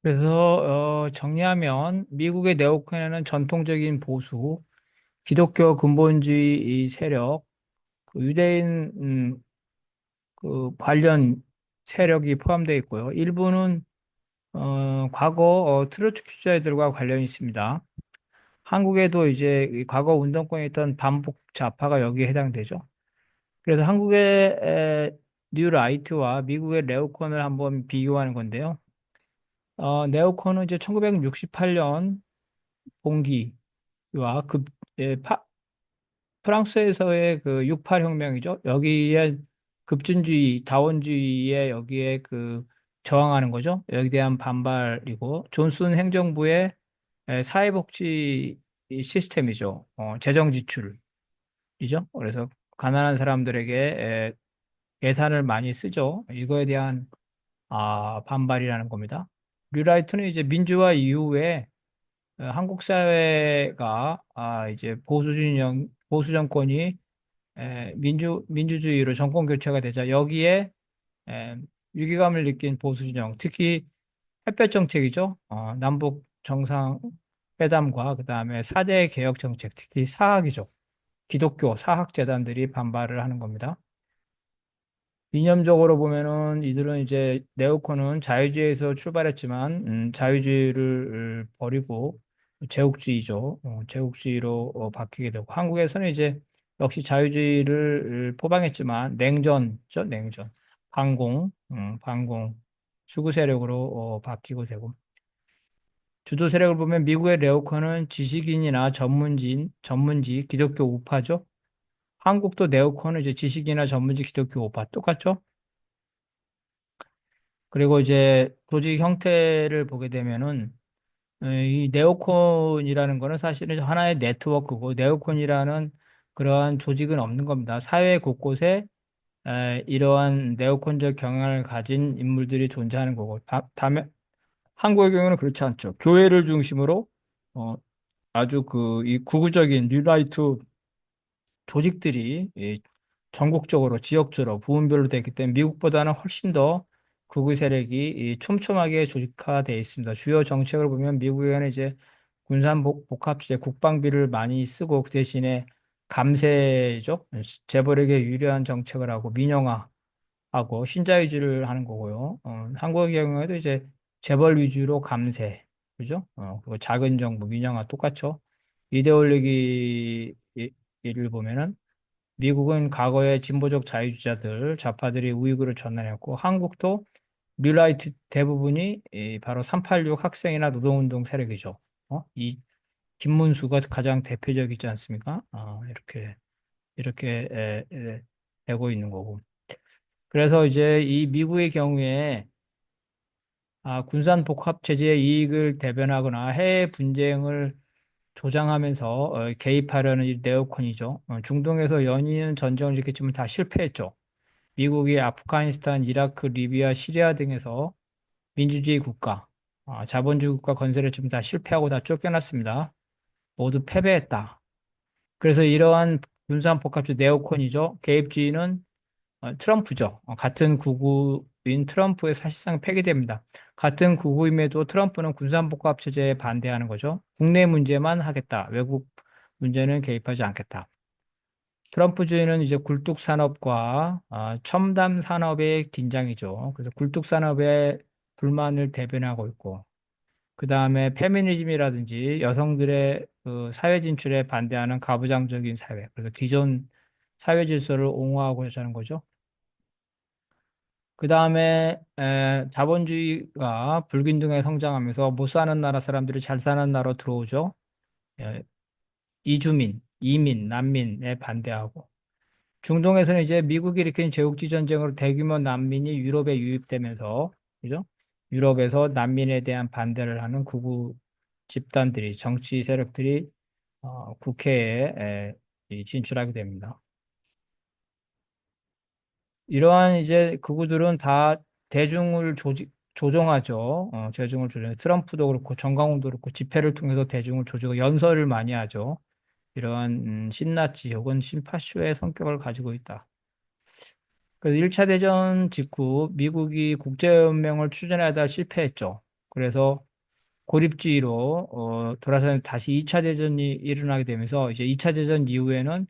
그래서 정리하면 미국의 네오콘에는 전통적인 보수, 기독교 근본주의 이 세력, 그 유대인 그 관련 세력이 포함되어 있고요. 일부는 과거 트로츠키주의들과 관련이 있습니다. 한국에도 이제 이 과거 운동권에 있던 반북 좌파가 여기에 해당되죠. 그래서 한국의 뉴라이트와 미국의 네오콘을 한번 비교하는 건데요. 네오콘은 이제 1968년 봉기와 예, 프랑스에서의 그 68 혁명이죠. 여기에 급진주의, 다원주의에 여기에 그 저항하는 거죠. 여기에 대한 반발이고 존슨 행정부의 사회복지 시스템이죠. 재정 지출이죠. 그래서 가난한 사람들에게 예산을 많이 쓰죠. 이거에 대한 반발이라는 겁니다. 류라이트는 이제 민주화 이후에 한국 사회가 이제 보수 정권이 민주주의로 정권 교체가 되자 여기에 에, 위기감을 느낀 보수 진영, 특히 햇볕 정책이죠. 남북 정상 회담과 그다음에 4대 개혁 정책, 특히 사학이죠. 기독교 사학 재단들이 반발을 하는 겁니다. 이념적으로 보면은 이들은 이제 네오콘은 자유주의에서 출발했지만 자유주의를 버리고 제국주의죠. 제국주의로 바뀌게 되고 한국에서는 이제 역시 자유주의를 포방했지만 냉전죠, 냉전. 반공 수구 세력으로 바뀌고 되고 주도 세력을 보면 미국의 네오콘은 지식인이나 전문지 기독교 우파죠. 한국도 네오콘은 이제 지식이나 전문지 기독교 우파 똑같죠? 그리고 이제 조직 형태를 보게 되면은 이 네오콘이라는 거는 사실은 하나의 네트워크고 네오콘이라는 그러한 조직은 없는 겁니다. 사회 곳곳에 이러한 네오콘적 경향을 가진 인물들이 존재하는 거고 다음에 한국의 경우는 그렇지 않죠. 교회를 중심으로 어, 아주 그 이 구구적인 뉴라이트 조직들이 전국적으로 지역적으로 부분별로 되어 있기 때문에 미국보다는 훨씬 더 극우 세력이 촘촘하게 조직화되어 있습니다. 주요 정책을 보면 미국에는 이제 군산 복합제 국방비를 많이 쓰고 그 대신에 감세죠. 재벌에게 유리한 정책을 하고 민영화하고 신자유주의를 하는 거고요. 한국의 경우에도 이제 재벌 위주로 감세, 그죠? 그리고 작은 정부 민영화 똑같죠. 이데올로기를 보면은 미국은 과거에 진보적 자유주의자들, 좌파들이 우익으로 전환했고, 한국도 뉴라이트 대부분이 바로 386 학생이나 노동운동 세력이죠. 이 김문수가 가장 대표적이지 않습니까? 이렇게 되고 있는 거고. 그래서 이제 이 미국의 경우에 군산 복합 체제의 이익을 대변하거나 해외 분쟁을 조장하면서 개입하려는 이 네오콘이죠. 중동에서 연이은 전쟁을 일으켰지만 다 실패했죠. 미국이 아프가니스탄, 이라크, 리비아, 시리아 등에서 민주주의 국가, 자본주의 국가 건설에 지금 다 실패하고 다 쫓겨났습니다. 모두 패배했다. 그래서 이러한 군사복합적 네오콘이죠. 개입주의는 트럼프죠. 같은 극우인 트럼프의 사실상 폐기됩니다. 같은 극우임에도 트럼프는 군사복합 체제에 반대하는 거죠. 국내 문제만 하겠다. 외국 문제는 개입하지 않겠다. 트럼프주의는 이제 굴뚝 산업과 첨단 산업의 긴장이죠. 그래서 굴뚝 산업의 불만을 대변하고 있고, 그 다음에 페미니즘이라든지 여성들의 그 사회 진출에 반대하는 가부장적인 사회, 그래서 기존 사회 질서를 옹호하고자 하는 거죠. 그 다음에 자본주의가 불균등하게 성장하면서 못 사는 나라 사람들이 잘 사는 나라로 들어오죠. 예, 이주민, 이민, 난민에 반대하고. 중동에서는 이제 미국이 일으킨 제국주의 전쟁으로 대규모 난민이 유럽에 유입되면서, 그죠? 유럽에서 난민에 대한 반대를 하는 극우 집단들이, 정치 세력들이 국회에 이 진출하게 됩니다. 이러한 이제 극우들은 다 대중을 조종하죠. 대중을 조종해. 트럼프도 그렇고 정강훈도 그렇고 집회를 통해서 대중을 조종하고 연설을 많이 하죠. 이러한 신나치 혹은 신파쇼의 성격을 가지고 있다. 그래서 1차 대전 직후 미국이 국제연맹을 추진하다 실패했죠. 그래서 고립주의로 돌아서면 다시 2차 대전이 일어나게 되면서 이제 2차 대전 이후에는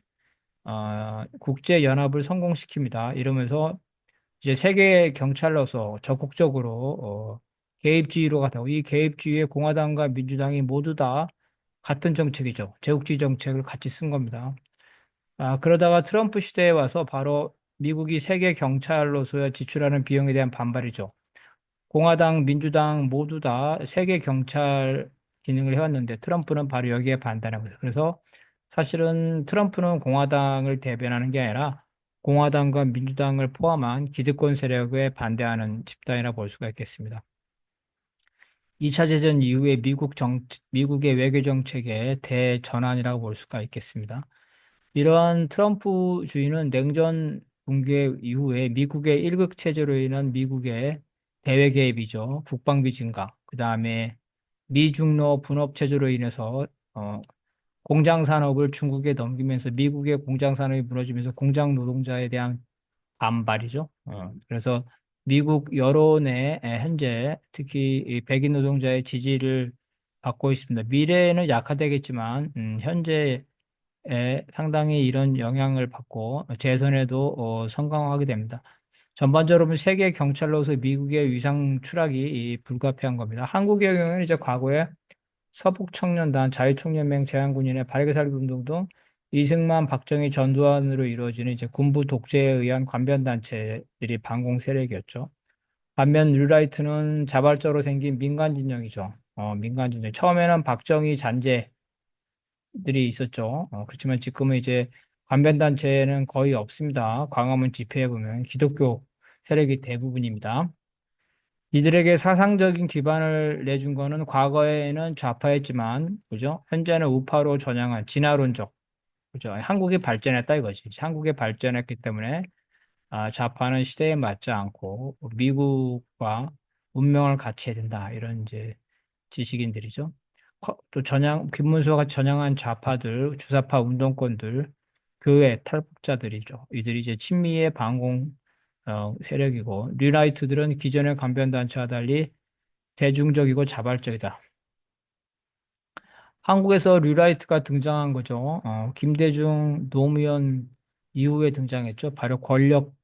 국제 연합을 성공시킵니다. 이러면서 이제 세계 경찰로서 적극적으로 개입주의로 가다고 이 개입주의에 공화당과 민주당이 모두 다 같은 정책이죠. 제국주의 정책을 같이 쓴 겁니다. 그러다가 트럼프 시대에 와서 바로 미국이 세계 경찰로서 지출하는 비용에 대한 반발이죠. 공화당, 민주당 모두 다 세계 경찰 기능을 해왔는데 트럼프는 바로 여기에 반대하는 거죠. 그래서 사실은 트럼프는 공화당을 대변하는 게 아니라 공화당과 민주당을 포함한 기득권 세력에 반대하는 집단이라 볼 수가 있겠습니다. 2차 대전 이후에 미국의 외교 정책의 대전환이라고 볼 수가 있겠습니다. 이러한 트럼프주의는 냉전 붕괴 이후에 미국의 일극 체제로 인한 미국의 대외 개입이죠. 국방비 증가, 그 다음에 미중로 분업 체제로 인해서 공장 산업을 중국에 넘기면서 미국의 공장 산업이 무너지면서 공장 노동자에 대한 반발이죠. 그래서 미국 여론에 현재 특히 이 백인 노동자의 지지를 받고 있습니다. 미래에는 약화되겠지만 현재 상당히 이런 영향을 받고 재선에도 성공하게 됩니다. 전반적으로 보면 세계 경찰로서 미국의 위상 추락이 불가피한 겁니다. 한국의 경우에는 이제 과거에 서북청년단, 자유총연맹, 제한군인의 발기살기운동 등 이승만, 박정희 전두환으로 이루어지는 이제 군부 독재에 의한 관변단체들이 반공 세력이었죠. 반면 뉴라이트는 자발적으로 생긴 민간 진영이죠. 민간 진영. 처음에는 박정희 잔재 들이 있었죠. 그렇지만 지금은 이제 관변단체는 거의 없습니다. 광화문 집회에 보면 기독교 세력이 대부분입니다. 이들에게 사상적인 기반을 내준 거는 과거에는 좌파였지만, 그죠? 현재는 우파로 전향한 진화론적, 그죠? 한국이 발전했다 이거지. 한국이 발전했기 때문에 좌파는 시대에 맞지 않고 미국과 운명을 같이 해야 된다. 이런 이제 지식인들이죠. 또 김문수와 같이 전향한 좌파들, 주사파 운동권들, 교회 탈북자들이죠. 이들이 이제 친미의 반공 세력이고, 뉴라이트들은 기존의 강변단체와 달리 대중적이고 자발적이다. 한국에서 뉴라이트가 등장한 거죠. 김대중, 노무현 이후에 등장했죠. 바로 권력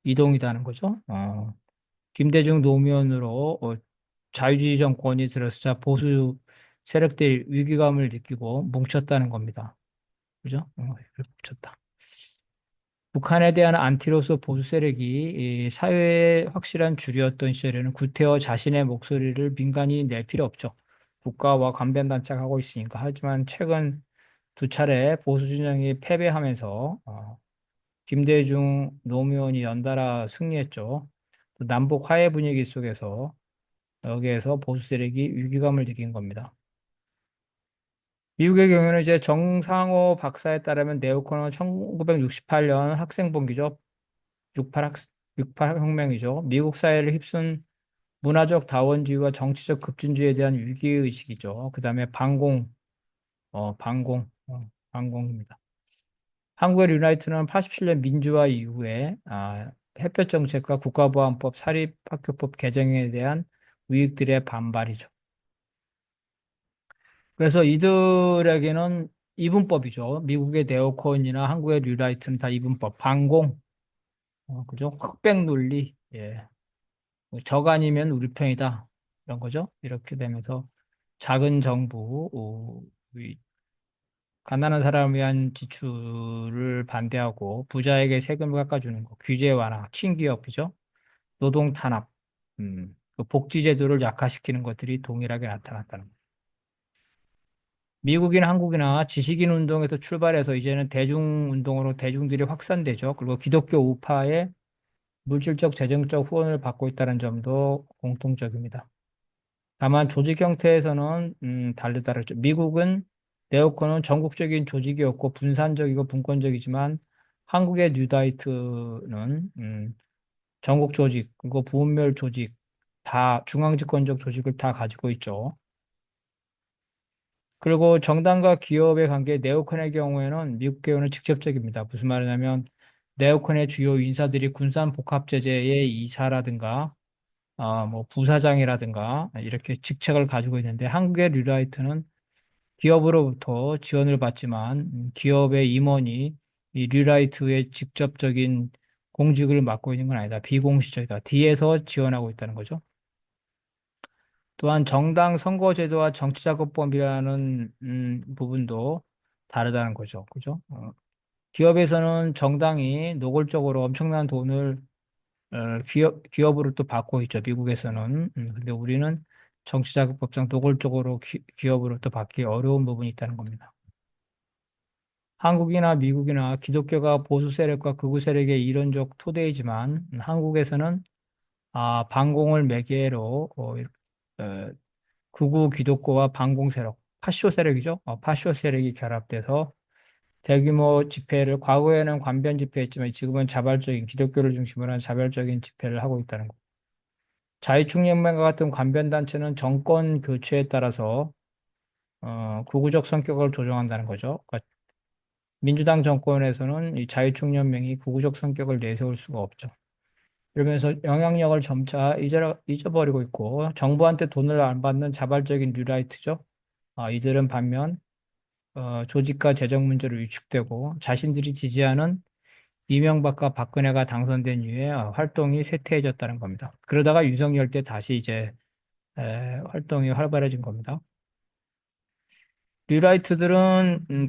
이동이라는 거죠. 김대중, 노무현으로 자유주의 정권이 들어서자 보수 세력들이 위기감을 느끼고 뭉쳤다는 겁니다. 그죠? 뭉쳤다. 북한에 대한 안티로서 보수 세력이 이 사회의 확실한 주류였던 시절에는 구태여 자신의 목소리를 민간이 낼 필요 없죠. 국가와 관변단체가 하고 있으니까. 하지만 최근 두 차례 보수 진영이 패배하면서 김대중, 노무현이 연달아 승리했죠. 또 남북 화해 분위기 속에서 여기에서 보수 세력이 위기감을 느낀 겁니다. 미국의 경우는 이제 정상호 박사에 따르면 네오콘은 1968년 학생봉기죠. 68 혁명이죠. 미국 사회를 휩쓴 문화적 다원주의와 정치적 급진주의에 대한 위기의식이죠. 그 다음에 반공입니다. 한국의 유나이트는 87년 민주화 이후에 햇볕 정책과 국가보안법, 사립학교법 개정에 대한 우익들의 반발이죠. 그래서 이들에게는 이분법이죠. 미국의 네오콘이나 한국의 뉴라이트는 다 이분법. 반공, 그죠? 흑백 논리, 예. 적 아니면 우리 편이다. 이런 거죠. 이렇게 되면서 작은 정부, 이 가난한 사람을 위한 지출을 반대하고 부자에게 세금을 깎아주는 거, 규제 완화, 친기업이죠. 노동 탄압, 그 복지 제도를 약화시키는 것들이 동일하게 나타났다는 거죠. 미국이나 한국이나 지식인 운동에서 출발해서 이제는 대중 운동으로 대중들이 확산되죠. 그리고 기독교 우파의 물질적, 재정적 후원을 받고 있다는 점도 공통적입니다. 다만 조직 형태에서는 다르다르죠. 미국은 네오콘은 전국적인 조직이었고 분산적이고 분권적이지만 한국의 뉴다이트는 전국 조직, 그리고 부분별 조직, 다 중앙집권적 조직을 다 가지고 있죠. 그리고 정당과 기업의 관계 네오콘의 경우에는 미국 경우는 직접적입니다. 무슨 말이냐면 네오콘의 주요 인사들이 군산 복합제재의 이사라든가 뭐 부사장이라든가 이렇게 직책을 가지고 있는데 한국의 류라이트는 기업으로부터 지원을 받지만 기업의 임원이 이 류라이트의 직접적인 공직을 맡고 있는 건 아니다. 비공식적이다. 뒤에서 지원하고 있다는 거죠. 또한 정당 선거제도와 정치자금법이라는 부분도 다르다는 거죠. 그죠? 기업에서는 정당이 노골적으로 엄청난 돈을 기업으로 또 받고 있죠. 미국에서는. 근데 우리는 정치자금법상 노골적으로 기업으로부터 받기 어려운 부분이 있다는 겁니다. 한국이나 미국이나 기독교가 보수 세력과 극우 세력의 이론적 토대이지만 한국에서는 반공을 매개로 어, 극우 기독교와 반공 세력, 파쇼 세력이죠. 파쇼 세력이 결합돼서 대규모 집회를 과거에는 관변 집회했지만 지금은 자발적인 기독교를 중심으로 한 자발적인 집회를 하고 있다는 것. 자유총연맹과 같은 관변 단체는 정권 교체에 따라서 극우적 성격을 조정한다는 거죠. 그러니까 민주당 정권에서는 이 자유총연맹이 극우적 성격을 내세울 수가 없죠. 이러면서 영향력을 점차 잊어버리고 있고 정부한테 돈을 안 받는 자발적인 뉴라이트죠. 이들은 반면 조직과 재정 문제로 위축되고 자신들이 지지하는 이명박과 박근혜가 당선된 이후에 활동이 쇠퇴해졌다는 겁니다. 그러다가 윤석열 때 다시 이제 활동이 활발해진 겁니다. 뉴라이트들은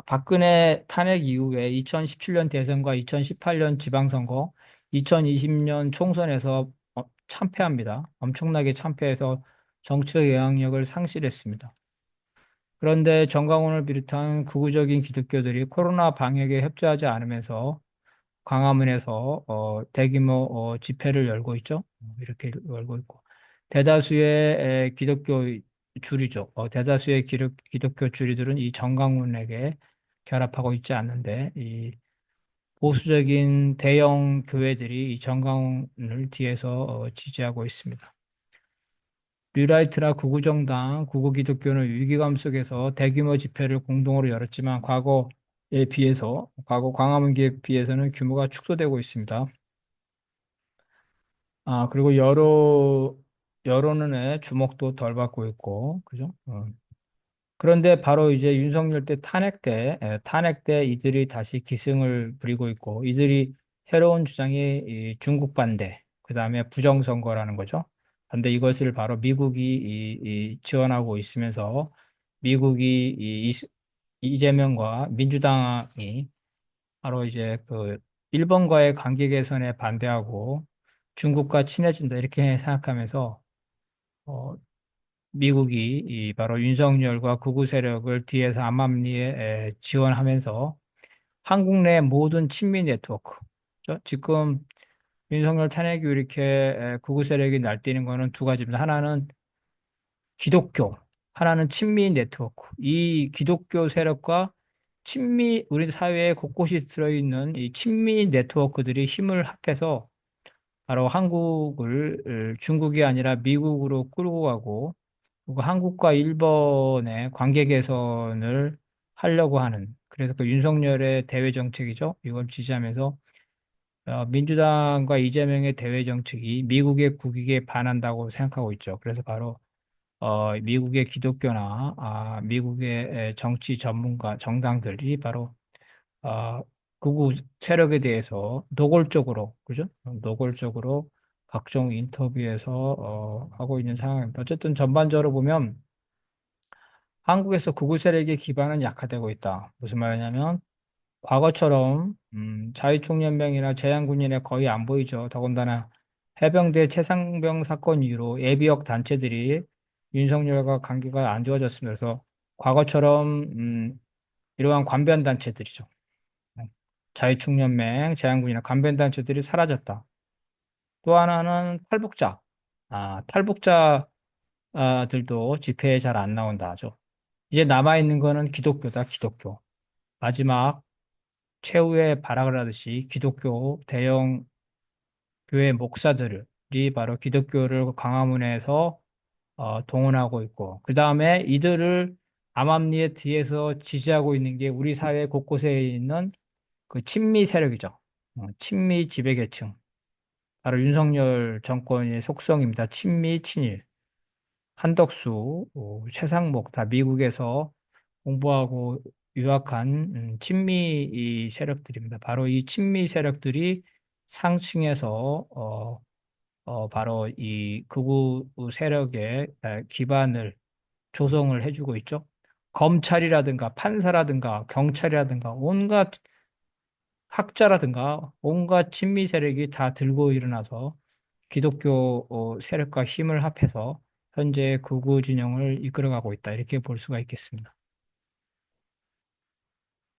박근혜 탄핵 이후에 2017년 대선과 2018년 지방선거, 2020년 총선에서 참패합니다. 엄청나게 참패해서 정치적 영향력을 상실했습니다. 그런데 정강훈을 비롯한 극우적인 기독교들이 코로나 방역에 협조하지 않으면서 광화문에서 대규모 집회를 열고 있죠. 이렇게 열고 있고 대다수의 기독교 주류죠. 대다수의 기독교 주류들은 이 정강훈에게 결합하고 있지 않는데 이 보수적인 대형 교회들이 이 정강훈을 뒤에서 지지하고 있습니다. 뉴라이트나 구구정당, 구구기독교는 위기감 속에서 대규모 집회를 공동으로 열었지만 과거 광화문기에 비해서는 규모가 축소되고 있습니다. 그리고 여론의 주목도 덜 받고 있고, 그죠? 그런데 바로 이제 윤석열 때 탄핵 때 이들이 다시 기승을 부리고 있고, 이들이 새로운 주장이 이 중국 반대, 그 다음에 부정선거라는 거죠. 근데 이것을 바로 미국이 지원하고 있으면서 미국이 이재명과 민주당이 바로 이제 그 일본과의 관계 개선에 반대하고 중국과 친해진다 이렇게 생각하면서 어, 미국이 바로 윤석열과 극우 세력을 뒤에서 암암리에 지원하면서 한국 내 모든 친미 네트워크 그죠? 지금 윤석열 탄핵이 이렇게 극우 세력이 날뛰는 거는 두 가지입니다. 하나는 기독교, 하나는 친미 네트워크. 이 기독교 세력과 우리 사회에 곳곳이 들어있는 이 친미 네트워크들이 힘을 합해서 바로 한국을 중국이 아니라 미국으로 끌고 가고 그리고 한국과 일본의 관계 개선을 하려고 하는 그래서 그 윤석열의 대외 정책이죠. 이걸 지지하면서 민주당과 이재명의 대외 정책이 미국의 국익에 반한다고 생각하고 있죠. 그래서 바로 미국의 기독교나 미국의 정치 전문가 정당들이 바로 어, 극우 세력에 대해서 노골적으로 그죠? 노골적으로 각종 인터뷰에서 하고 있는 상황입니다. 어쨌든 전반적으로 보면 한국에서 극우 세력의 기반은 약화되고 있다. 무슨 말이냐면 과거처럼 자유총연맹이나 제한군인에 거의 안 보이죠. 더군다나 해병대 최상병 사건 이후로 예비역 단체들이 윤석열과 관계가 안 좋아졌습니다. 그래서 과거처럼 이러한 관변 단체들이죠. 자유총연맹, 제한군이나 관변 단체들이 사라졌다. 또 하나는 탈북자. 탈북자들도 집회에 잘 안 나온다 하죠. 이제 남아있는 거는 기독교다, 기독교. 마지막 최후의 발악을 하듯이 기독교 대형 교회 목사들이 바로 기독교를 광화문에서 동원하고 있고, 그 다음에 이들을 암암리에 뒤에서 지지하고 있는 게 우리 사회 곳곳에 있는 그 친미 세력이죠. 친미 지배계층. 바로 윤석열 정권의 속성입니다. 친미, 친일. 한덕수, 최상목 다 미국에서 공부하고 유학한 친미 이 세력들입니다. 바로 이 친미 세력들이 상층에서 바로 이 극우 세력의 기반을 조성을 해주고 있죠. 검찰이라든가 판사라든가 경찰이라든가 온갖 학자라든가 온갖 친미 세력이 다 들고 일어나서 기독교 세력과 힘을 합해서 현재 극우 진영을 이끌어가고 있다. 이렇게 볼 수가 있겠습니다.